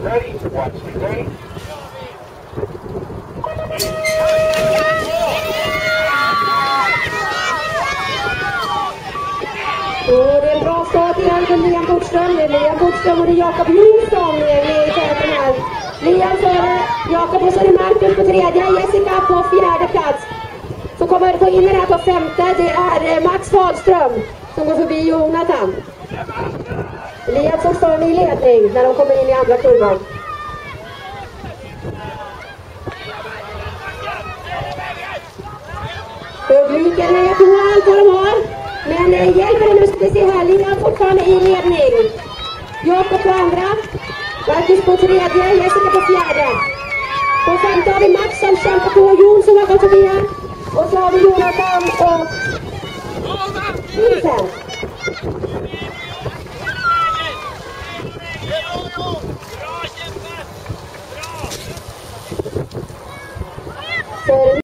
Ready, watch the gate. Och det är en bra start igen för Liam Bortström. Det är Liam Bortström och det är Jakob Jonsson med i täten här. Liam före Jakob och så är det Marcus på tredje, Jessica på fjärde plats. Så kommer på in här på femte, det är Max Fahlström som går förbi Jonathan. Liam fortfarande i ledning när de kommer in i andra kurvan. Publiken är på allt vad de har. Men hjälper det nu, ska vi se här. Liam fortfarande i ledning. Jakob på andra. Marcus på tredje, Jessica på fjärde. På femte har vi Max som kämpar på. Jonsson har gått förbi här. Och så har vi Jonathan och Vincent.